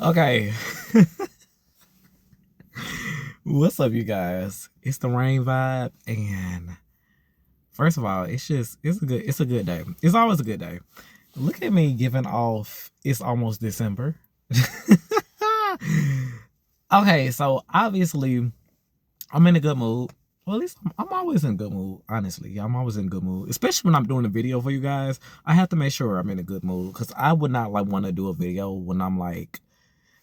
Okay. What's up, you guys? It's the rain vibe, and first of all, it's a good day. It's always a good day. Look at me giving off it's almost December. Okay, so obviously I'm in a good mood. Well, at least I'm always in a good mood, honestly. I'm always in a good mood. Especially when I'm doing a video for you guys. I have to make sure I'm in a good mood. Because I would not like want to do a video when I'm like,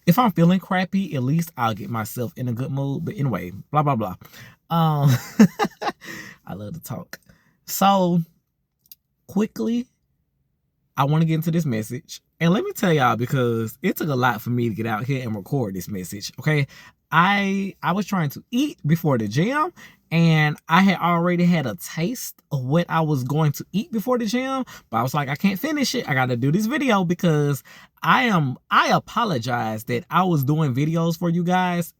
if I'm feeling crappy, at least I'll get myself in a good mood. But anyway, blah blah blah. Um I love to talk. So quickly, I want to get into this message. And let me tell y'all, because it took a lot for me to get out here and record this message. Okay. I was trying to eat before the gym, and I had already had a taste of what I was going to eat before the gym, but I was like, I can't finish it. I gotta do this video because I apologize that I was doing videos for you guys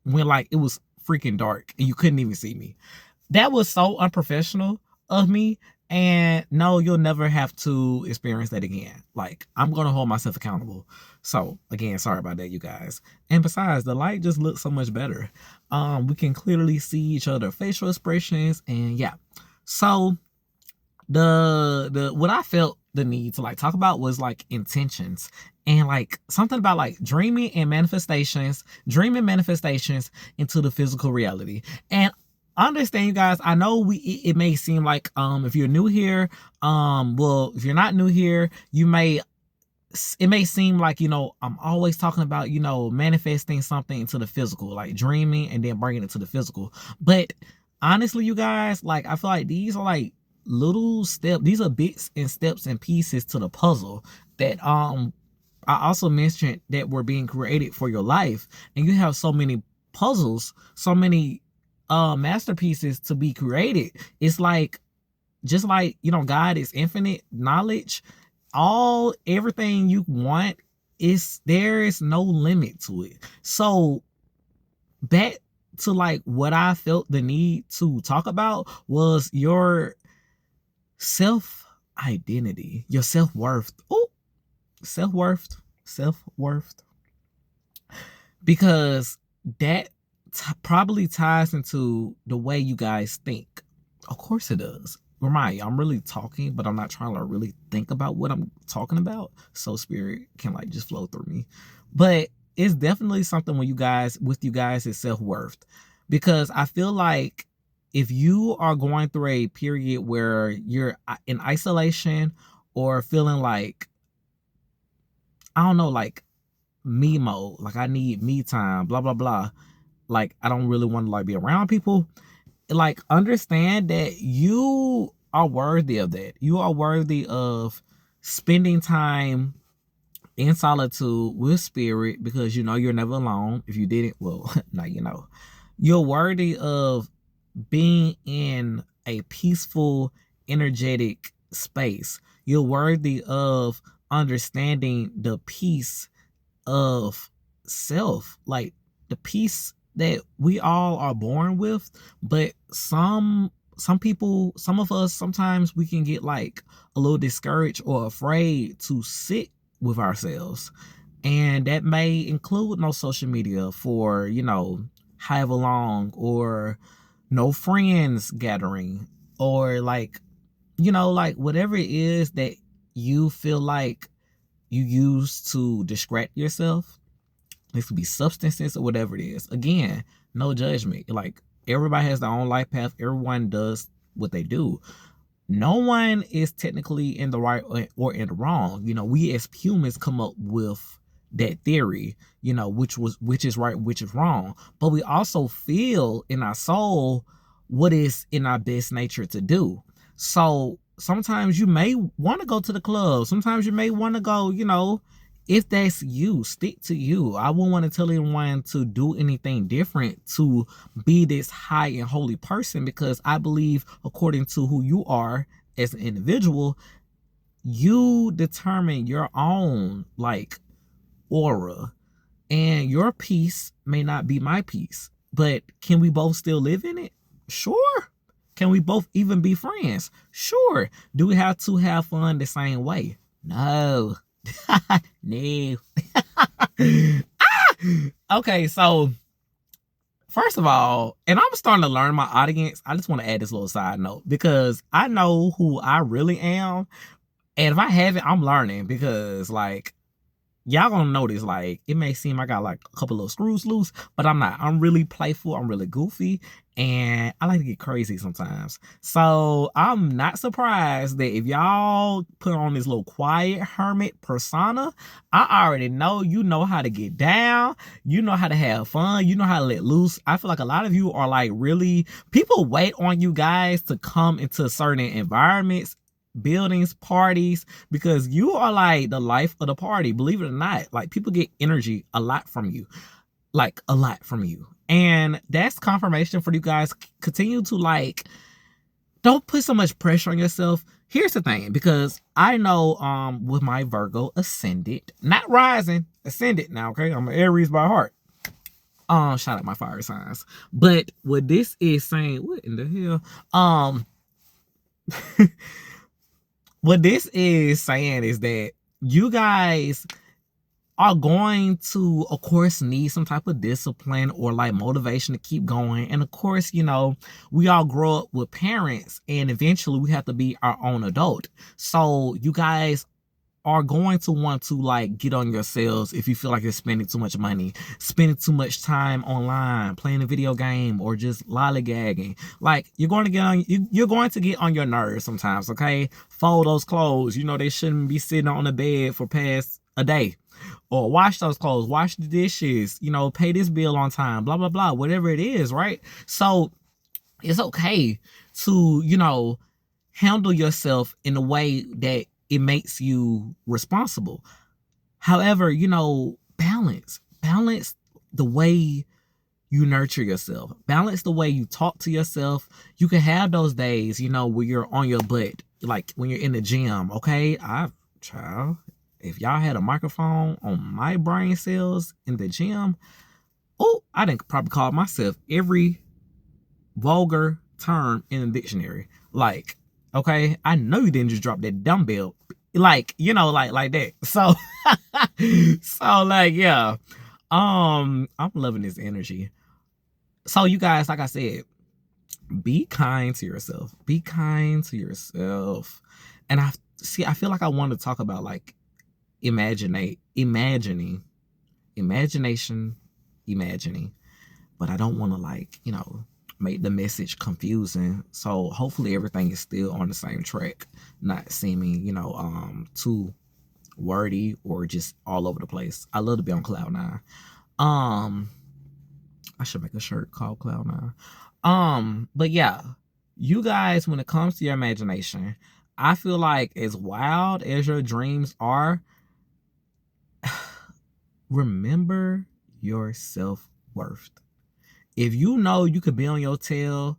when like it was freaking dark and you couldn't even see me. That was so unprofessional of me. And no, you'll never have to experience that again. Like, I'm going to hold myself accountable. So, again, sorry about that, you guys. And besides, the light just looks so much better. We can clearly see each other facial expressions. And yeah. So, the what I felt the need to like talk about was like intentions and like something about like dreaming manifestations into the physical reality. And understand, you guys, I know it may seem like if you're new here, well, if you're not new here, it may seem like, I'm always talking about, manifesting something into the physical, like dreaming and then bringing it to the physical. But honestly, you guys, like, I feel like these are like little steps. These are bits and steps and pieces to the puzzle that I also mentioned that were being created for your life. And you have so many puzzles, so many masterpieces to be created. It's like, just like, God is infinite knowledge. Everything you want, there is no limit to it. So back to like what I felt the need to talk about was your self identity, your self-worth. Oh, self-worth. Because that probably ties into the way you guys think. Of course it does. Remind you, I'm really talking, but I'm not trying to really think about what I'm talking about, so spirit can like just flow through me. But it's definitely something with you guys is self-worth. Because I feel like if you are going through a period where you're in isolation or feeling like, I don't know, like me mode, like I need me time, blah blah blah, like I don't really want to like be around people, like understand that you are worthy of that. You are worthy of spending time in solitude with spirit, because you're never alone. If you didn't, well, now you know. You're worthy of being in a peaceful, energetic space. You're worthy of understanding the peace of self, like the peace that we all are born with. But some people, some of us, sometimes we can get like a little discouraged or afraid to sit with ourselves, and that may include no social media for however long, or no friends gathering, or like like whatever it is that you feel like you use to distract yourself. This could be substances or whatever it is. Again, no judgment. Like, everybody has their own life path. Everyone does what they do. No one is technically in the right or in the wrong. We as humans come up with that theory, which is right, which is wrong. But we also feel in our soul what is in our best nature to do. So sometimes you may want to go to the club. Sometimes you may want to go, if that's you, stick to you. I wouldn't want to tell anyone to do anything different to be this high and holy person, because I believe according to who you are as an individual, you determine your own like aura, and your peace may not be my peace. But can we both still live in it? Sure. Can we both even be friends? Sure. Do we have to have fun the same way? No. No. Okay, so first of all, and I'm starting to learn my audience. I just want to add this little side note because I know who I really am. And if I haven't, I'm learning because like y'all gonna notice, like, it may seem I got like a couple of screws loose, but I'm not. I'm really playful, I'm really goofy, and I like to get crazy sometimes. So I'm not surprised that if y'all put on this little quiet hermit persona, I already know you know how to get down, you know how to have fun, you know how to let loose. I feel like a lot of you are like really, people wait on you guys to come into certain environments, buildings, parties, because you are like the life of the party. Believe it or not, like people get energy a lot from you, like a lot from you, and that's confirmation for you guys. Continue to like, don't put so much pressure on yourself. Here's the thing, because I know with my Virgo ascendant, not rising, ascendant now, okay, I'm an Aries by heart. Shout out my fire signs. But what this is saying, what in the hell, what this is saying is that you guys are going to, of course, need some type of discipline or like motivation to keep going. And of course, you know, we all grow up with parents and eventually we have to be our own adult. So you guys are going to want to like get on yourselves if you feel like you're spending too much money, spending too much time online, playing a video game, or just lollygagging. Like you're going to get on, you're going to get on your nerves sometimes. Okay, fold those clothes. You know they shouldn't be sitting on the bed for past a day. Or wash those clothes, wash the dishes. You know, pay this bill on time. Blah blah blah. Whatever it is, right? So it's okay to, you know, handle yourself in a way that it makes you responsible. However, you know, balance the way you nurture yourself, balance the way you talk to yourself. You can have those days, you know, where you're on your butt, like when you're in the gym. Okay, child, if y'all had a microphone on my brain cells in the gym, oh, I didn't probably call myself every vulgar term in the dictionary. Like, okay, I know you didn't just drop that dumbbell, like, you know, like that. So, so like, yeah, I'm loving this energy. So, you guys, like I said, be kind to yourself. Be kind to yourself. And I feel like I want to talk about like imagining, but I don't want to like, you know, make the message confusing. So hopefully everything is still on the same track, not seeming, you know, too wordy or just all over the place. I love to be on cloud nine. I should make a shirt called Cloud Nine. But yeah, you guys, when it comes to your imagination, I feel like as wild as your dreams are, remember your self-worth. If you know you could be on your tail,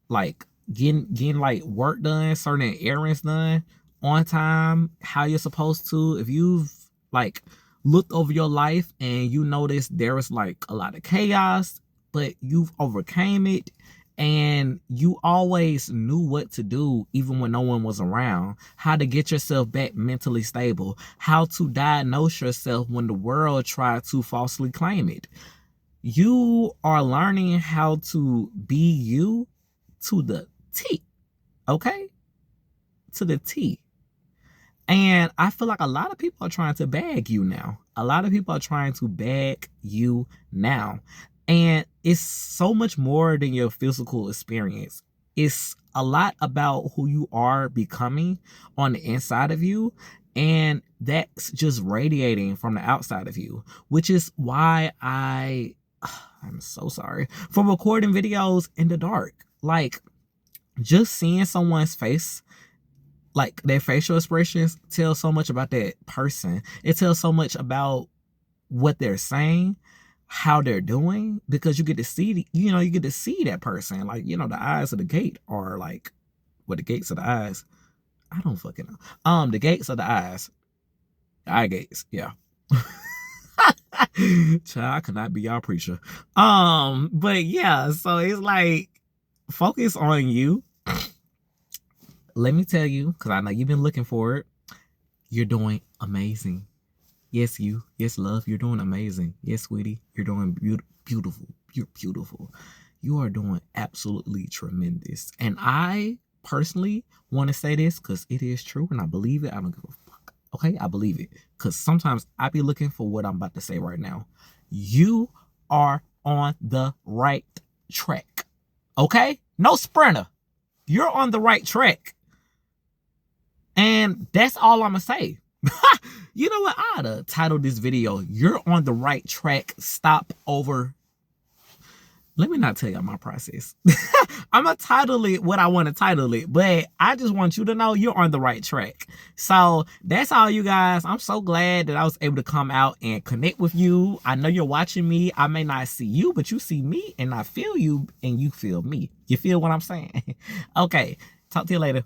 like getting like work done, certain errands done on time, how you're supposed to, if you've like looked over your life and you notice there was like a lot of chaos, but you've overcame it and you always knew what to do even when no one was around, how to get yourself back mentally stable, how to diagnose yourself when the world tried to falsely claim it. You are learning how to be you to the T, okay? To the T. And I feel like a lot of people are trying to bag you now. A lot of people are trying to bag you now. And it's so much more than your physical experience. It's a lot about who you are becoming on the inside of you. And that's just radiating from the outside of you, which is why I'm so sorry for recording videos in the dark. Like, just seeing someone's face, like their facial expressions, tells so much about that person. It tells so much about what they're saying, how they're doing, because you get to see, you know, you get to see that person. Like, you know, the eyes of the gate are like, what, the gates of the eyes? I don't fucking know. The gates of the eyes. Eye gates, yeah. Child, I could not be y'all preacher. But yeah, so it's like, focus on you. Let me tell you, because I know you've been looking for it, you're doing amazing. Yes, you. Yes, love. You're doing amazing. Yes, sweetie. You're doing beautiful. You're beautiful. You are doing absolutely tremendous. And I personally want to say this because it is true and I believe it. I don't give a fuck. Okay? I believe it. Because sometimes I be looking for what I'm about to say right now. You are on the right track. Okay? No sprinter. You're on the right track. And that's all I'm going to say. You know what? I ought to title this video, You're on the Right Track. Stop over. Let me not tell y'all my process. I'm going to title it what I want to title it. But I just want you to know you're on the right track. So that's all, you guys. I'm so glad that I was able to come out and connect with you. I know you're watching me. I may not see you, but you see me and I feel you and you feel me. You feel what I'm saying? Okay. Talk to you later.